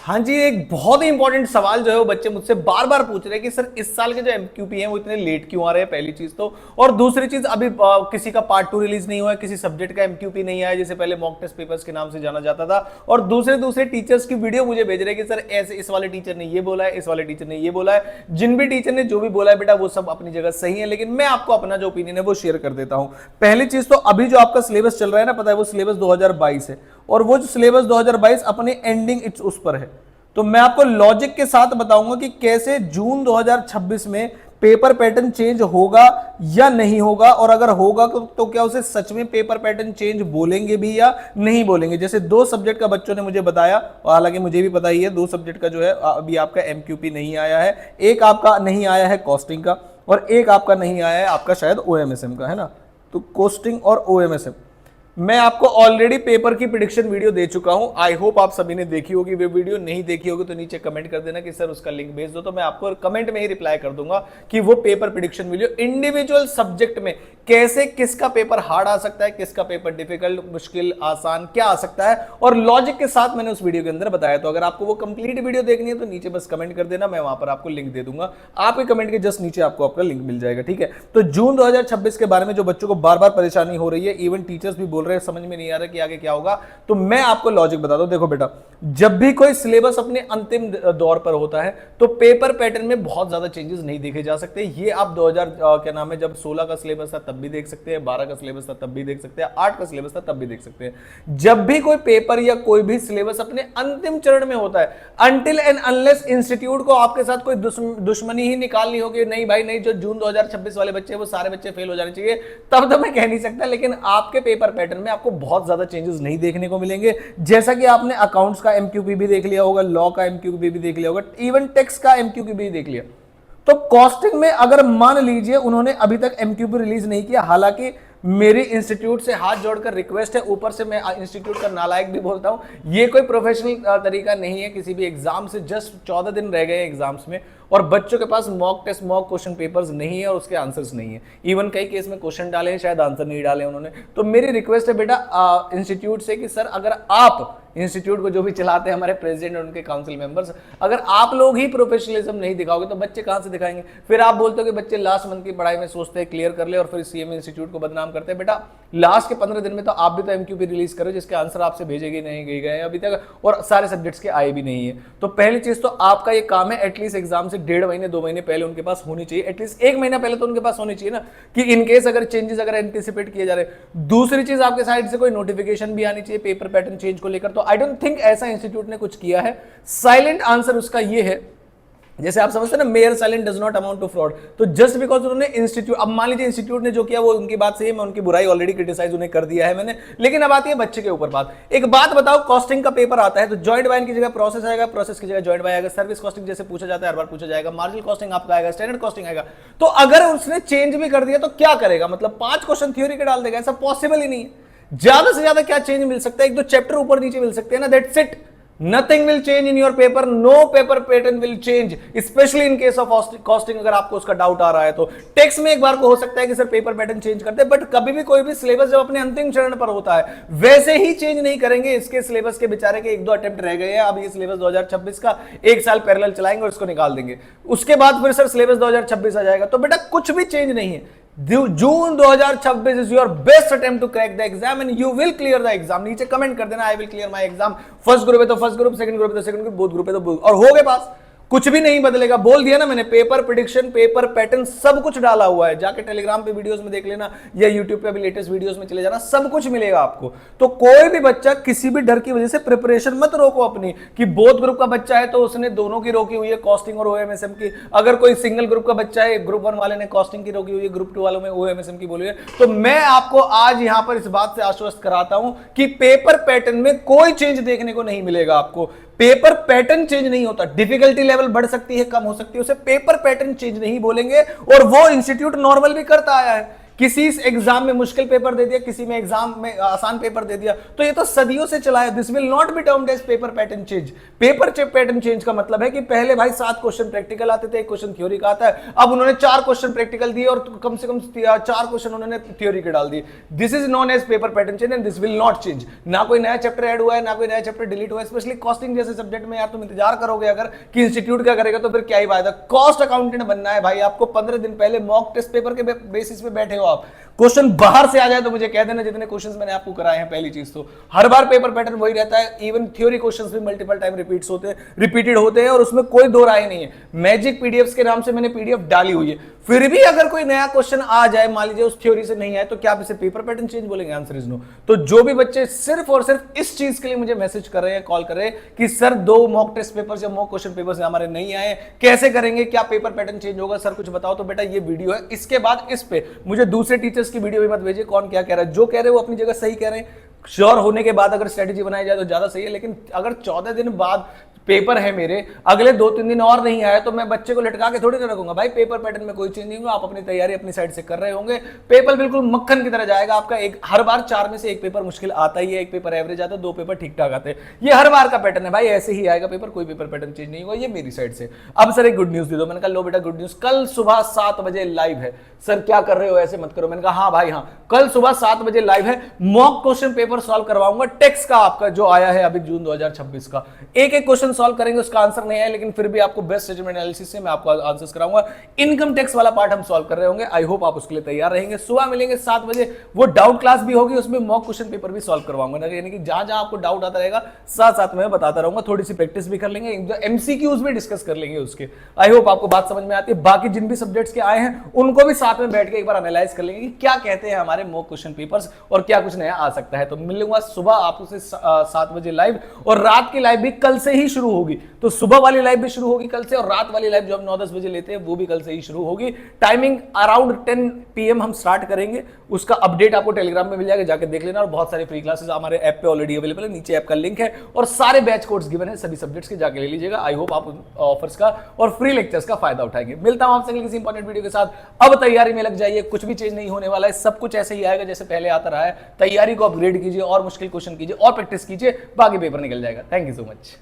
हाँ जी, एक बहुत ही इंपॉर्टेंट सवाल जो है वो बच्चे मुझसे बार बार पूछ रहे हैं कि सर इस साल के जो एमक्यूपी हैं वो इतने लेट क्यों आ रहे हैं, पहली चीज तो। और दूसरी चीज, अभी किसी का पार्ट 2 रिलीज नहीं हुआ है, किसी सब्जेक्ट का एमक्यूपी नहीं आया जैसे पहले मॉक टेस्ट पेपर्स के नाम से जाना जाता था। और दूसरे दूसरे टीचर्स की वीडियो मुझे भेज रहे हैं कि सर ऐसे इस वाले टीचर ने ये बोला है, इस वाले टीचर ने ये बोला है। जिन भी टीचर ने जो भी बोला है बेटा वो सब अपनी जगह सही है, लेकिन मैं आपको अपना जो ओपिनियन है वो शेयर कर देता हूं। पहली चीज तो अभी जो आपका सिलेबस चल रहा है ना, पता है वो सिलेबस 2022 है, और वो जो सिलेबस 2022 अपने एंडिंग इट्स उस पर है। तो मैं आपको लॉजिक के साथ बताऊंगा कि कैसे जून 2026 में पेपर पैटर्न चेंज होगा या नहीं होगा, और अगर होगा तो क्या उसे सच में पेपर पैटर्न चेंज बोलेंगे भी या नहीं बोलेंगे। जैसे 2 सब्जेक्ट का बच्चों ने मुझे बताया, और हालांकि मुझे भी पता ही है 2 सब्जेक्ट का जो है अभी आपका एमक्यूपी नहीं आया है। एक आपका नहीं आया है कॉस्टिंग का, और एक आपका नहीं आया है आपका शायद ओएमएसएम का, है ना। तो कॉस्टिंग और ओएमएसएम मैं आपको ऑलरेडी पेपर की प्रिडिक्शन वीडियो दे चुका हूं। आई होप आप सभी ने देखी होगी वो वीडियो। नहीं देखी होगी तो नीचे कमेंट कर देना कि सर उसका लिंक भेज दो, तो मैं आपको कमेंट में ही रिप्लाई कर दूंगा कि वो paper prediction video individual subject में कैसे किसका पेपर हार्ड आ सकता है, किसका पेपर डिफिकल्ट, मुश्किल, आसान क्या आ सकता है, और लॉजिक के साथ मैंने उस वीडियो के अंदर बताया। तो अगर आपको वो कंप्लीट वीडियो देखनी है तो नीचे बस कमेंट कर देना, मैं वहां पर आपको लिंक दे दूंगा। आपके कमेंट के जस्ट नीचे आपको आपका लिंक मिल जाएगा, ठीक है। तो जून 2026 के बारे में जो बच्चों को बार बार परेशानी हो रही है, इवन टीचर्स भी बोल रहे हैं समझ में नहीं आ रहा कि आगे क्या होगा, तो मैं आपको लॉजिक बता दूं। देखो बेटा, जब भी कोई सिलेबस अपने अंतिम दौर पर होता है तो पेपर पैटर्न में बहुत ज्यादा चेंजेस नहीं देखे जा सकते। ये आप 2000 क्या नाम है, जब 16 का सिलेबस था तब भी देख सकते हैं, 12 का सिलेबस था तब भी देख सकते हैं, 8 का सिलेबस था तब भी देख सकते हैं। जब भी कोई पेपर या कोई भी सिलेबस अपने अंतिम चरण में होता है, अनटिल एंड अनलेस इंस्टीट्यूट को आपके साथ कोई दुश्मनी ही निकालनी होगी, नहीं भाई नहीं, जो जून 2026 वाले बच्चे वो सारे बच्चे फेल हो जाने चाहिए, तब तो मैं कह नहीं सकता। लेकिन आपके पेपर पैटर्न में आपको बहुत ज्यादा चेंजेस नहीं देखने को मिलेंगे। जैसा कि आपने अकाउंट्स का एमक्यूपी भी देख लिया होगा, लॉ का एमक्यूपी भी देख लिया होगा, इवन टैक्स का एमक्यूपी भी देख लिया। तो कॉस्टिंग में अगर मान लीजिए उन्होंने अभी तक एमक्यूपी रिलीज नहीं किया, हालांकि मेरी इंस्टीट्यूट से हाथ जोड़कर रिक्वेस्ट है, ऊपर से मैं इंस्टीट्यूट का नालायक भी बोलता हूं, ये कोई प्रोफेशनल तरीका नहीं है किसी भी एग्जाम से। जस्ट 14 दिन रह गए एग्जाम्स में और बच्चों के पास mock test, mock question papers नहीं है और उसके आंसर्स नहीं है। इवन कई केस में क्वेश्चन डाले हैं, शायद आंसर नहीं डाले उन्होंने। तो मेरी रिक्वेस्ट है बेटा इंस्टीट्यूट से कि सर अगर आप इंस्टीट्यूट को जो भी चलाते हैं, हमारे प्रेसिडेंट और उनके काउंसिल मेंबर्स, अगर आप लोग ही प्रोफेशनलिज्म नहीं दिखाओगे तो बच्चे कहां से दिखाएंगे। फिर आप बोलते हो कि बच्चे लास्ट मंथ की पढ़ाई में सोचते हैं क्लियर कर ले और फिर सीएम इंस्टीट्यूट को बदनाम करते हैं। बेटा लास्ट के 15 दिन में तो आप भी तो एमक्यूपी रिलीज करो जिसके आंसर आपसे भेजे गए नहीं गए अभी तक, और सारे सब्जेक्ट्स के आए भी नहीं है। तो पहली चीज तो आपका ये काम है, एटलीस्ट एग्जाम से 1.5 महीने 2 महीने पहले उनके पास होनी चाहिए, एटलीस्ट 1 महीना पहले तो उनके पास होनी चाहिए ना, कि इनकेस अगर चेंजेस अगर एंटिसिपेट किए जा रहे। दूसरी चीज, आपके साइड से कोई नोटिफिकेशन भी आनी चाहिए पेपर पैटर्न चेंज को लेकर। तो आई डोंट थिंक ऐसा इंस्टीट्यूट ने कुछ किया है। साइलेंट आंसर उसका ये है, जैसे आप समझते हैं ना, mere silent does not amount to fraud. तो जस्ट बिकॉज उन्होंने इंस्टीट्यूट, अब मान लीजिए इंस्टीट्यूट ने जो किया वो उनकी बात सही है, मैं उनकी बुराई ऑलरेडी क्रिटिसाइज उन्हें कर दिया है मैंने। लेकिन अब आती है बच्चे के ऊपर बात। एक बात बताओ, कॉस्टिंग का पेपर आता है तो जॉइंट बाइन की जगह प्रोसेस आएगा, प्रोसेस की जगह जॉइंट बाय आएगा, सर्विस कॉस्टिंग जैसे पूछा जाता है हर बार पूछा जाएगा, मार्जिनल कॉस्टिंग आपका आएगा, स्टैंडर्ड कॉस्टिंग आएगा। तो अगर उसने चेंज भी कर दिया तो क्या करेगा, मतलब 5 क्वेश्चन थ्योरी के डाल देगा? ऐसा पॉसिबल ही नहीं है। ज्यादा से ज्यादा क्या चेंज मिल सकता है, 1-2 चैप्टर ऊपर नीचे मिल सकते हैं ना, that's it. Nothing will change in your paper, no paper pattern will change, especially in case of costing। अगर आपको उसका डाउट आ रहा है तो टेक्स्ट में एक बार को हो सकता है कि सर पेपर पैटर्न चेंज करते हैं, बट कभी भी कोई भी सिलेबस जब अपने अंतिम चरण पर होता है वैसे ही चेंज नहीं करेंगे। इसके सिलेबस के बेचारे के 1-2 अटेम्प्ट रह गए हैं, अब ये सिलेबस 2026 का 1 साल पैरेलल चलाएंगे और इसको निकाल देंगे, उसके बाद फिर सर सिलेबस 2026 आ जाएगा। तो बेटा कुछ भी चेंज नहीं है। जून 2026 is your best attempt to crack the exam and you will clear the exam। नीचे कमेंट कर देना, I will clear my exam। First group है तो फर्स्ट ग्रुप, सेकंड ग्रुप है तो सेकंड ग्रुप, बोथ ग्रुप है तो बोथ, और हो गए पास। कुछ भी नहीं बदलेगा, बोल दिया ना मैंने। पेपर प्रेडिक्शन, पेपर पैटर्न सब कुछ डाला हुआ है, जाके टेलीग्राम पे वीडियोस में देख लेना या यूट्यूब पे भी लेटेस्ट वीडियोस में चले जाना, सब कुछ मिलेगा आपको। तो कोई भी बच्चा किसी भी डर की वजह से प्रिपरेशन मत रोको अपनी, कि बोथ ग्रुप का बच्चा है तो उसने दोनों की रोकी हुई है, कॉस्टिंग और ओएमएसएम की। अगर कोई सिंगल ग्रुप का बच्चा है, ग्रुप 1 वाले ने कॉस्टिंग की रोकी हुई है, ग्रुप 2 वालों में ओएमएसएम की बोली है, तो मैं आपको आज यहां पर इस बात से आश्वस्त कराता हूं कि पेपर पैटर्न में कोई चेंज देखने को नहीं मिलेगा आपको। पेपर पैटर्न चेंज नहीं होता, डिफिकल्टी लेवल बढ़ सकती है, कम हो सकती है, उसे पेपर पैटर्न चेंज नहीं बोलेंगे। और वो इंस्टीट्यूट नॉर्मल भी करता आया है किसी एग्जाम में मुश्किल पेपर दे दिया, किसी में एग्जाम में आसान पेपर दे दिया, तो ये तो सदियों से चला है। This will not be termed as paper pattern change. Paper pattern change का मतलब है कि पहले भाई 7 क्वेश्चन प्रैक्टिकल आते थे, 1 क्वेश्चन थ्योरी का आता है, अब उन्होंने 4 क्वेश्चन प्रैक्टिकल दिए और कम से कम 4 क्वेश्चन उन्होंने थ्योरी के डाल दिए। This is known as paper pattern change and this will not change. ना कोई नया चैप्टर ऐड हुआ है, ना कोई नया चैप्टर डिलीट हुआ है। स्पेशली कॉस्टिंग जैसे सब्जेक्ट में यार तुम इंतजार करोगे अगर कि इंस्टीट्यूट क्या करेगा, तो फिर क्या ही फायदा। कॉस्ट अकाउंटेंट बनना है भाई आपको, 15 दिन पहले मॉक टेस्ट पेपर के बेसिस पे बैठे हो आप, क्वेश्चन बाहर से आ जाए तो मुझे कह देना जितने क्वेश्चंस मैंने आपको कराए हैं। पहली चीज तो हर बार पेपर पैटर्न वही रहता है, इवन थ्योरी क्वेश्चंस भी मल्टीपल टाइम रिपीटेड होते हैं और उसमें कोई दो राय नहीं है। मैजिक पीडीएफ्स के नाम से मैंने पीडीएफ डाली हुई है, फिर भी अगर कोई नया क्वेश्चन आ जाए, मान लीजिए उस थ्योरी से नहीं आए, तो क्या आप इसे पेपर पैटर्न चेंज बोलेंगे? Answer is no. तो जो भी बच्चे सिर्फ और सिर्फ इस चीज के लिए मुझे मैसेज कर रहे हैं, कॉल कर रहे हैं कि सर 2 मॉक टेस्ट पेपर या मॉक क्वेश्चन पेपर से हमारे नहीं आए, कैसे करेंगे, क्या पेपर पैटर्न चेंज होगा सर कुछ बताओ, तो बेटा ये वीडियो है। इसके बाद इस पे मुझे दूसरे टीचर्स की वीडियो भी मत भेजिए, कौन क्या कह रहा है। जो कह रहे हैं वो अपनी जगह सही कह रहे हैं, श्योर होने के बाद अगर स्ट्रेटेजी बनाई जाए तो ज्यादा सही है। लेकिन अगर 14 दिन बाद पेपर है मेरे, अगले 2-3 दिन और नहीं आया, तो मैं बच्चे को लटका के थोड़ी ना रखूंगा। भाई पेपर पैटर्न में कोई चेंज नहीं होगा, आप अपनी तैयारी अपनी साइड से कर रहे होंगे, पेपर बिल्कुल मक्खन की तरह जाएगा आपका। एक हर बार 4 में से 1 पेपर मुश्किल आता ही है, 1 पेपर एवरेज आता है, 2 पेपर ठीक ठाक आते हैं। ये हर बार का पैटर्न है भाई, ऐसे ही आएगा पेपर, कोई पेपर पैटर्न चेंज नहीं होगा। ये मेरी साइड से। अब सर एक गुड न्यूज दे दो। मैंने कहा लो बेटा गुड न्यूज, कल सुबह 7 बजे लाइव है। सर क्या कर रहे हो, ऐसे मत करो। मैंने कहा हाँ भाई हाँ, कल सुबह 7 बजे लाइव है, मॉक क्वेश्चन पेपर सॉल्व करवाऊंगा टेक्स्ट का, आपका जो आया है अभी जून 2026 का। एक क्वेश्चन सॉल्व करेंगे, उसका आंसर नहीं है, लेकिन फिर भी आपको बेस्ट जजमेंट एनालिसिस से मैं आपको आंसर्स कराऊंगा। इनकम टैक्स वाला पार्ट हम सॉल्व कर रहे होंगे। आई होप आप उसके लिए तैयार रहेंगे। सुबह मिलेंगे 7 बजे, वो डाउट क्लास भी होगी, उसमें मॉक क्वेश्चन पेपर भी सॉल्व करवाऊंगा। यानी कि जहां जहां आपको डाउट आता रहेगा साथ में बताता रहूंगा, थोड़ी सी प्रैक्टिस भी कर लेंगे, एमसीक्यूज भी डिस्कस कर लेंगे उसके। आई होप आपको बात समझ में आती है। बाकी जिन भी सब्जेक्ट्स के आए हैं उनको भी साथ में बैठ के एक बार एनालाइज कर लेंगे कि क्या कहते हैं हमारे मॉक क्वेश्चन पेपर्स और क्या कुछ नया आ सकता है। तो मिलूंगा सुबह आपसे 7 बजे लाइव, और रात की लाइव भी कल से ही शुरू होगी। तो सुबह वाली लाइव भी शुरू होगी कल से, और रात वाली लाइव जो हम 9-10 बजे लेते हैं वो भी कल से ही शुरू होगी। टाइमिंग अराउंड 10 PM हम स्टार्ट करेंगे। उसका अपडेट आपको टेलीग्राम में मिल जाएगा, जाके देख लेना। और बहुत सारे फ्री क्लासेस हमारे ऐप पे ऑलरेडी अवेलेबल है, नीचे ऐप का लिंक है, और सारे बैच कोड्स गिवन है सभी सब्जेक्ट्स के, जाके ले लीजिएगा। आई होप आप ऑफर्स का और फ्री लेक्चर्स का फायदा उठाएंगे। मिलता हूं आपसे किसी इंपॉर्टेंट वीडियो के साथ। अब तैयारी में लग जाइए, कुछ भी चेंज नहीं होने वाला है, सब कुछ ऐसे ही आएगा जैसे पहले आता रहा है। तैयारी को अपग्रेड कीजिए और मुश्किल क्वेश्चन कीजिए और प्रैक्टिस कीजिए, बाकी पेपर निकल जाएगा। Thank you so much.